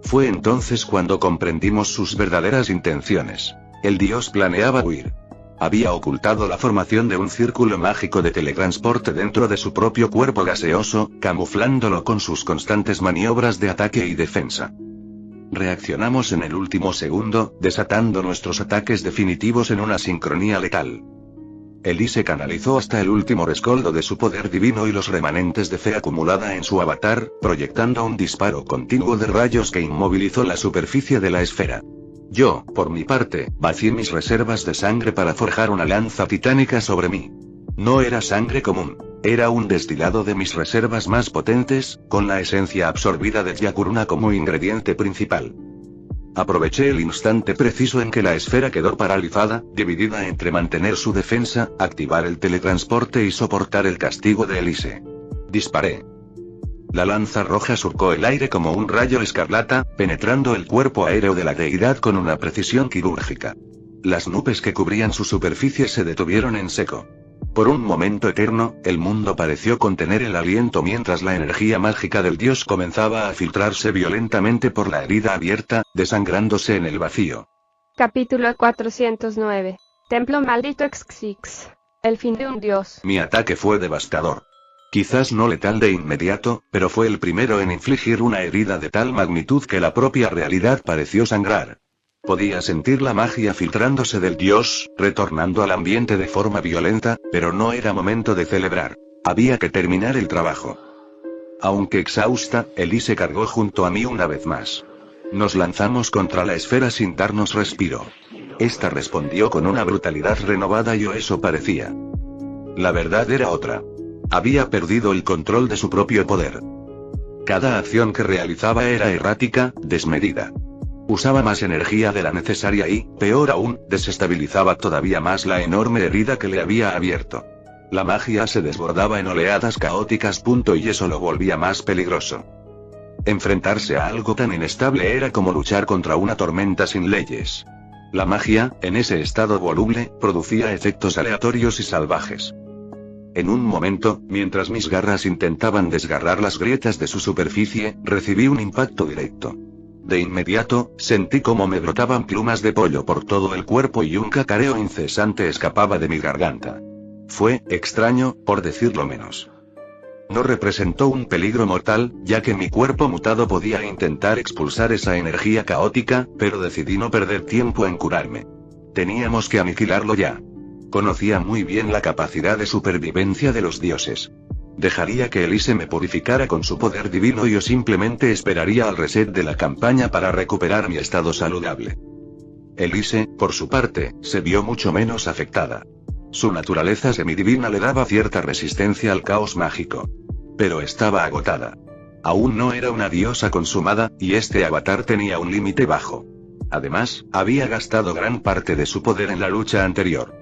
Fue entonces cuando comprendimos sus verdaderas intenciones. El dios planeaba huir. Había ocultado la formación de un círculo mágico de teletransporte dentro de su propio cuerpo gaseoso, camuflándolo con sus constantes maniobras de ataque y defensa. Reaccionamos en el último segundo, desatando nuestros ataques definitivos en una sincronía letal. Elise canalizó hasta el último rescoldo de su poder divino y los remanentes de fe acumulada en su avatar, proyectando un disparo continuo de rayos que inmovilizó la superficie de la esfera. Yo, por mi parte, vacié mis reservas de sangre para forjar una lanza titánica sobre mí. No era sangre común, era un destilado de mis reservas más potentes, con la esencia absorbida de Yakuruna como ingrediente principal. Aproveché el instante preciso en que la esfera quedó paralizada, dividida entre mantener su defensa, activar el teletransporte y soportar el castigo de Elise. Disparé. La lanza roja surcó el aire como un rayo escarlata, penetrando el cuerpo aéreo de la deidad con una precisión quirúrgica. Las nubes que cubrían su superficie se detuvieron en seco. Por un momento eterno, el mundo pareció contener el aliento mientras la energía mágica del dios comenzaba a filtrarse violentamente por la herida abierta, desangrándose en el vacío. Capítulo 409. Templo maldito Xxix. El fin de un dios. Mi ataque fue devastador. Quizás no letal de inmediato, pero fue el primero en infligir una herida de tal magnitud que la propia realidad pareció sangrar. Podía sentir la magia filtrándose del dios, retornando al ambiente de forma violenta, pero no era momento de celebrar. Había que terminar el trabajo. Aunque exhausta, Elise cargó junto a mí una vez más. Nos lanzamos contra la esfera sin darnos respiro. Esta respondió con una brutalidad renovada y eso parecía. La verdad era otra. Había perdido el control de su propio poder. Cada acción que realizaba era errática, desmedida. Usaba más energía de la necesaria y, peor aún, desestabilizaba todavía más la enorme herida que le había abierto. La magia se desbordaba en oleadas caóticas. Y eso lo volvía más peligroso. Enfrentarse a algo tan inestable era como luchar contra una tormenta sin leyes. La magia, en ese estado voluble, producía efectos aleatorios y salvajes. En un momento, mientras mis garras intentaban desgarrar las grietas de su superficie, recibí un impacto directo. De inmediato, sentí como me brotaban plumas de pollo por todo el cuerpo y un cacareo incesante escapaba de mi garganta. Fue extraño, por decirlo menos. No representó un peligro mortal, ya que mi cuerpo mutado podía intentar expulsar esa energía caótica, pero decidí no perder tiempo en curarme. Teníamos que aniquilarlo ya. Conocía muy bien la capacidad de supervivencia de los dioses. Dejaría que Elise me purificara con su poder divino y yo simplemente esperaría al reset de la campaña para recuperar mi estado saludable. Elise, por su parte, se vio mucho menos afectada. Su naturaleza semidivina le daba cierta resistencia al caos mágico. Pero estaba agotada. Aún no era una diosa consumada, y este avatar tenía un límite bajo. Además, había gastado gran parte de su poder en la lucha anterior.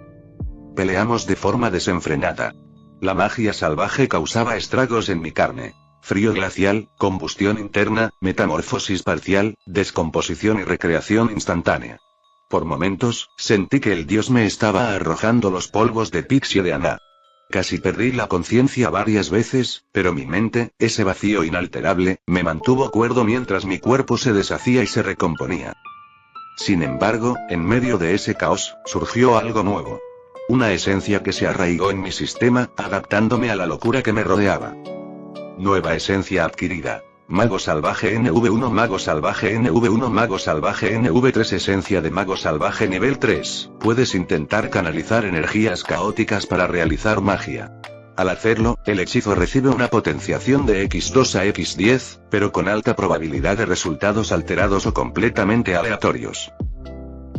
Peleamos de forma desenfrenada. La magia salvaje causaba estragos en mi carne. Frío glacial, combustión interna, metamorfosis parcial, descomposición y recreación instantánea. Por momentos, sentí que el dios me estaba arrojando los polvos de Pixie de Aná. Casi perdí la conciencia varias veces, pero mi mente, ese vacío inalterable, me mantuvo cuerdo mientras mi cuerpo se deshacía y se recomponía. Sin embargo, en medio de ese caos, surgió algo nuevo. Una esencia que se arraigó en mi sistema, adaptándome a la locura que me rodeaba. Nueva esencia adquirida. Mago salvaje NV1, mago salvaje NV1, mago salvaje NV3, esencia de mago salvaje nivel 3. Puedes intentar canalizar energías caóticas para realizar magia. Al hacerlo, el hechizo recibe una potenciación de X2 a X10, pero con alta probabilidad de resultados alterados o completamente aleatorios.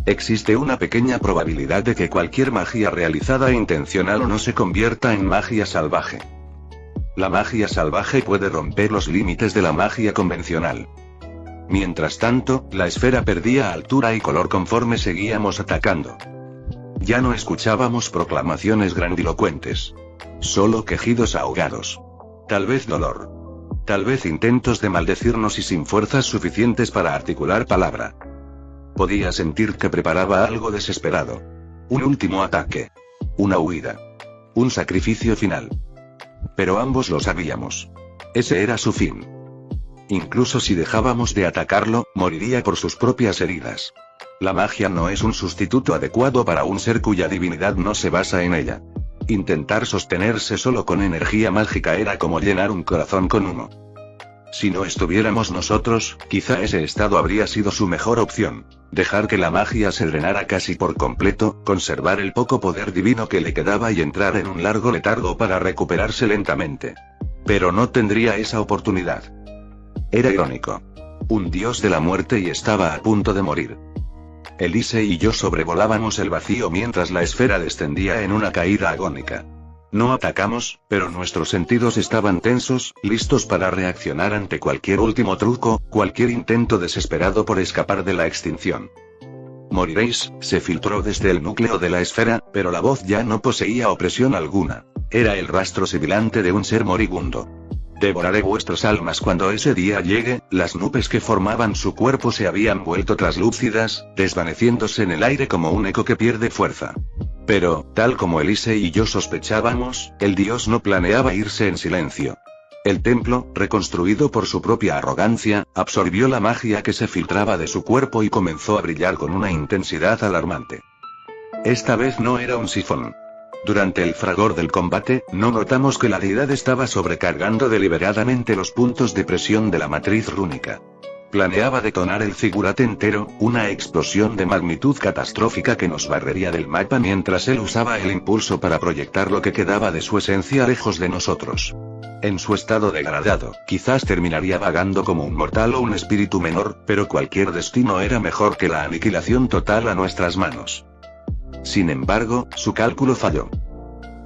Existe una pequeña probabilidad de que cualquier magia realizada intencional o no se convierta en magia salvaje. La magia salvaje puede romper los límites de la magia convencional. Mientras tanto, la esfera perdía altura y color conforme seguíamos atacando. Ya no escuchábamos proclamaciones grandilocuentes. Solo quejidos ahogados. Tal vez dolor. Tal vez intentos de maldecirnos y sin fuerzas suficientes para articular palabra. Podía sentir que preparaba algo desesperado. Un último ataque. Una huida. Un sacrificio final. Pero ambos lo sabíamos. Ese era su fin. Incluso si dejábamos de atacarlo, moriría por sus propias heridas. La magia no es un sustituto adecuado para un ser cuya divinidad no se basa en ella. Intentar sostenerse solo con energía mágica era como llenar un corazón con humo. Si no estuviéramos nosotros, quizá ese estado habría sido su mejor opción. Dejar que la magia se drenara casi por completo, conservar el poco poder divino que le quedaba y entrar en un largo letargo para recuperarse lentamente. Pero no tendría esa oportunidad. Era irónico. Un dios de la muerte y estaba a punto de morir. Elise y yo sobrevolábamos el vacío mientras la esfera descendía en una caída agónica. No atacamos, pero nuestros sentidos estaban tensos, listos para reaccionar ante cualquier último truco, cualquier intento desesperado por escapar de la extinción. Moriréis, se filtró desde el núcleo de la esfera, pero la voz ya no poseía opresión alguna. Era el rastro sibilante de un ser moribundo. Devoraré vuestras almas cuando ese día llegue. Las nubes que formaban su cuerpo se habían vuelto traslúcidas, desvaneciéndose en el aire como un eco que pierde fuerza. Pero, tal como Elise y yo sospechábamos, el dios no planeaba irse en silencio. El templo, reconstruido por su propia arrogancia, absorbió la magia que se filtraba de su cuerpo y comenzó a brillar con una intensidad alarmante. Esta vez no era un sifón. Durante el fragor del combate, no notamos que la deidad estaba sobrecargando deliberadamente los puntos de presión de la matriz rúnica. Planeaba detonar el Ziggurat entero, una explosión de magnitud catastrófica que nos barrería del mapa mientras él usaba el impulso para proyectar lo que quedaba de su esencia lejos de nosotros. En su estado degradado, quizás terminaría vagando como un mortal o un espíritu menor, pero cualquier destino era mejor que la aniquilación total a nuestras manos. Sin embargo, su cálculo falló.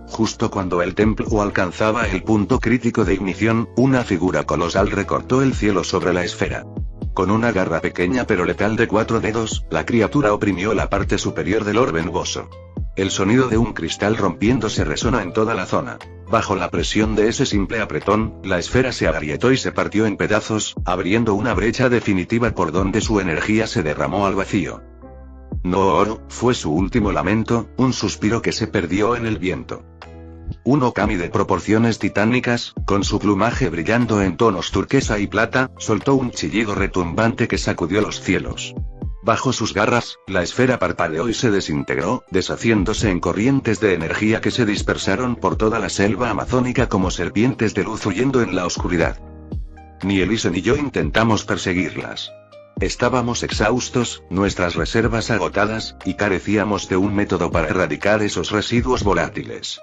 Justo cuando el templo alcanzaba el punto crítico de ignición, una figura colosal recortó el cielo sobre la esfera. Con una garra pequeña pero letal de 4 dedos, la criatura oprimió la parte superior del orbe nuboso. El sonido de un cristal rompiéndose resonó en toda la zona. Bajo la presión de ese simple apretón, la esfera se agrietó y se partió en pedazos, abriendo una brecha definitiva por donde su energía se derramó al vacío. No, fue su último lamento, un suspiro que se perdió en el viento. Un Okami de proporciones titánicas, con su plumaje brillando en tonos turquesa y plata, soltó un chillido retumbante que sacudió los cielos. Bajo sus garras, la esfera parpadeó y se desintegró, deshaciéndose en corrientes de energía que se dispersaron por toda la selva amazónica como serpientes de luz huyendo en la oscuridad. Ni Elise ni yo intentamos perseguirlas. Estábamos exhaustos, nuestras reservas agotadas, y carecíamos de un método para erradicar esos residuos volátiles.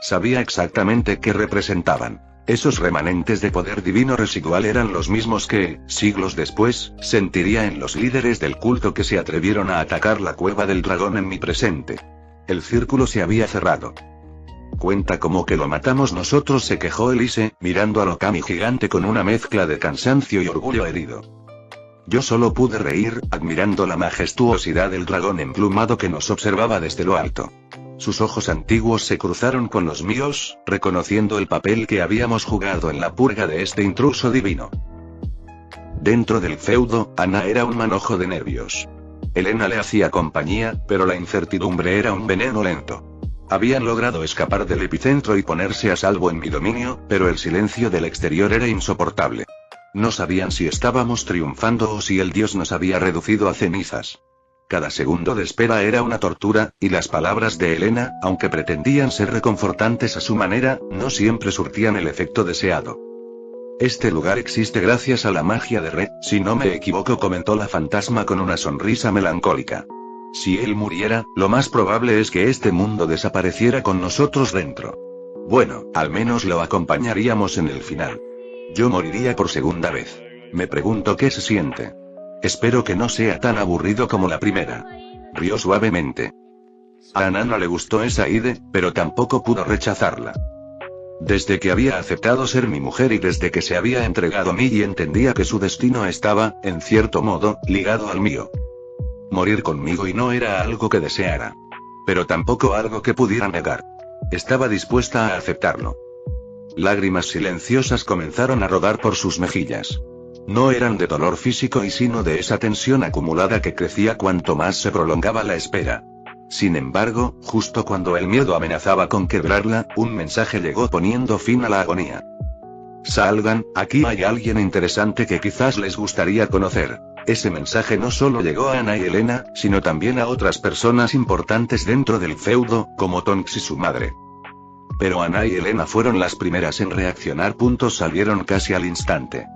Sabía exactamente qué representaban. Esos remanentes de poder divino residual eran los mismos que, siglos después, sentiría en los líderes del culto que se atrevieron a atacar la cueva del dragón en mi presente. El círculo se había cerrado. Cuenta como que lo matamos nosotros, se quejó Elise, mirando al Okami gigante con una mezcla de cansancio y orgullo herido. Yo solo pude reír, admirando la majestuosidad del dragón emplumado que nos observaba desde lo alto. Sus ojos antiguos se cruzaron con los míos, reconociendo el papel que habíamos jugado en la purga de este intruso divino. Dentro del feudo, Ana era un manojo de nervios. Elena le hacía compañía, pero la incertidumbre era un veneno lento. Habían logrado escapar del epicentro y ponerse a salvo en mi dominio, pero el silencio del exterior era insoportable. No sabían si estábamos triunfando o si el dios nos había reducido a cenizas. Cada segundo de espera era una tortura, y las palabras de Elena, aunque pretendían ser reconfortantes a su manera, no siempre surtían el efecto deseado. Este lugar existe gracias a la magia de Re, si no me equivoco, comentó la fantasma con una sonrisa melancólica. Si él muriera, lo más probable es que este mundo desapareciera con nosotros dentro. Bueno, al menos lo acompañaríamos en el final. Yo moriría por segunda vez. Me pregunto qué se siente. Espero que no sea tan aburrido como la primera. Rió suavemente. A Ana no le gustó esa idea, pero tampoco pudo rechazarla. Desde que había aceptado ser mi mujer y desde que se había entregado a mí y entendía que su destino estaba, en cierto modo, ligado al mío. Morir conmigo y no era algo que deseara. Pero tampoco algo que pudiera negar. Estaba dispuesta a aceptarlo. Lágrimas silenciosas comenzaron a rodar por sus mejillas. No eran de dolor físico y sino de esa tensión acumulada que crecía cuanto más se prolongaba la espera. Sin embargo, justo cuando el miedo amenazaba con quebrarla, un mensaje llegó poniendo fin a la agonía. Salgan, aquí hay alguien interesante que quizás les gustaría conocer. Ese mensaje no solo llegó a Ana y Elena, sino también a otras personas importantes dentro del feudo, como Tonks y su madre. Pero Ana y Elena fueron las primeras en reaccionar. Salieron casi al instante.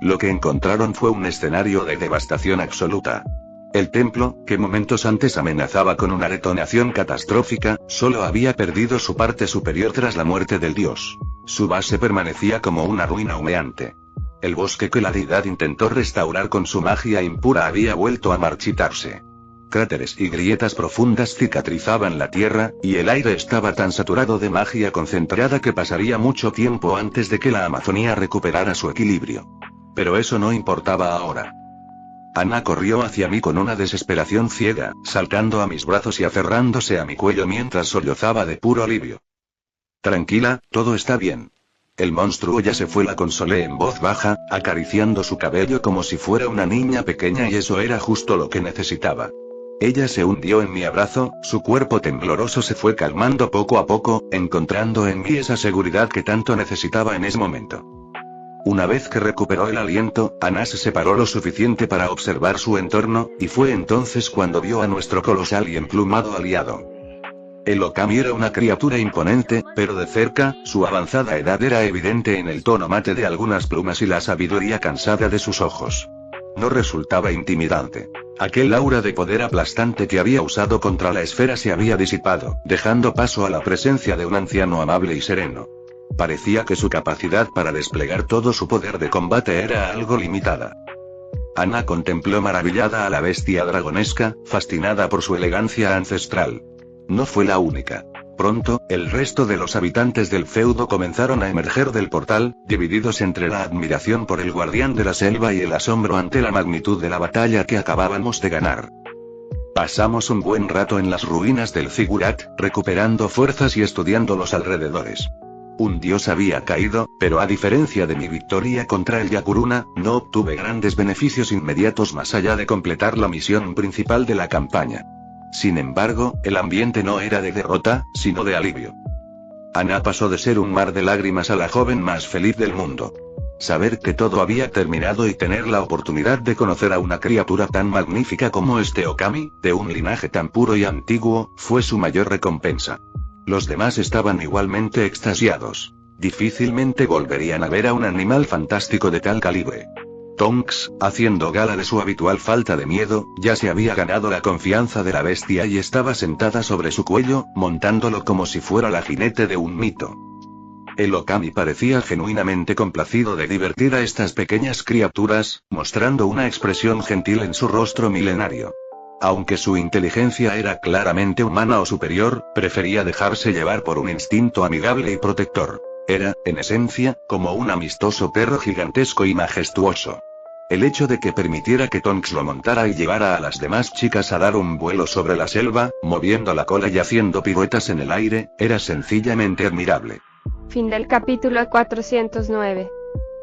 Lo que encontraron fue un escenario de devastación absoluta. El templo, que momentos antes amenazaba con una detonación catastrófica, solo había perdido su parte superior tras la muerte del dios. Su base permanecía como una ruina humeante. El bosque que la deidad intentó restaurar con su magia impura había vuelto a marchitarse. Cráteres y grietas profundas cicatrizaban la tierra, y el aire estaba tan saturado de magia concentrada que pasaría mucho tiempo antes de que la Amazonía recuperara su equilibrio. Pero eso no importaba ahora. Ana corrió hacia mí con una desesperación ciega, saltando a mis brazos y aferrándose a mi cuello mientras sollozaba de puro alivio. Tranquila, todo está bien. El monstruo ya se fue, la consolé en voz baja, acariciando su cabello como si fuera una niña pequeña, y eso era justo lo que necesitaba. Ella se hundió en mi abrazo, su cuerpo tembloroso se fue calmando poco a poco, encontrando en mí esa seguridad que tanto necesitaba en ese momento. Una vez que recuperó el aliento, Ana se separó lo suficiente para observar su entorno, y fue entonces cuando vio a nuestro colosal y emplumado aliado. El Okami era una criatura imponente, pero de cerca, su avanzada edad era evidente en el tono mate de algunas plumas y la sabiduría cansada de sus ojos. No resultaba intimidante. Aquel aura de poder aplastante que había usado contra la esfera se había disipado, dejando paso a la presencia de un anciano amable y sereno. Parecía que su capacidad para desplegar todo su poder de combate era algo limitada. Ana contempló maravillada a la bestia dragonesca, fascinada por su elegancia ancestral. No fue la única. Pronto, el resto de los habitantes del feudo comenzaron a emerger del portal, divididos entre la admiración por el guardián de la selva y el asombro ante la magnitud de la batalla que acabábamos de ganar. Pasamos un buen rato en las ruinas del Zigurat, recuperando fuerzas y estudiando los alrededores. Un dios había caído, pero a diferencia de mi victoria contra el Yakuruna, no obtuve grandes beneficios inmediatos más allá de completar la misión principal de la campaña. Sin embargo, el ambiente no era de derrota, sino de alivio. Ana pasó de ser un mar de lágrimas a la joven más feliz del mundo. Saber que todo había terminado y tener la oportunidad de conocer a una criatura tan magnífica como este Okami, de un linaje tan puro y antiguo, fue su mayor recompensa. Los demás estaban igualmente extasiados. Difícilmente volverían a ver a un animal fantástico de tal calibre. Tonks, haciendo gala de su habitual falta de miedo, ya se había ganado la confianza de la bestia y estaba sentada sobre su cuello, montándolo como si fuera la jinete de un mito. El Okami parecía genuinamente complacido de divertir a estas pequeñas criaturas, mostrando una expresión gentil en su rostro milenario. Aunque su inteligencia era claramente humana o superior, prefería dejarse llevar por un instinto amigable y protector. Era, en esencia, como un amistoso perro gigantesco y majestuoso. El hecho de que permitiera que Tonks lo montara y llevara a las demás chicas a dar un vuelo sobre la selva, moviendo la cola y haciendo piruetas en el aire, era sencillamente admirable. Fin del capítulo 409.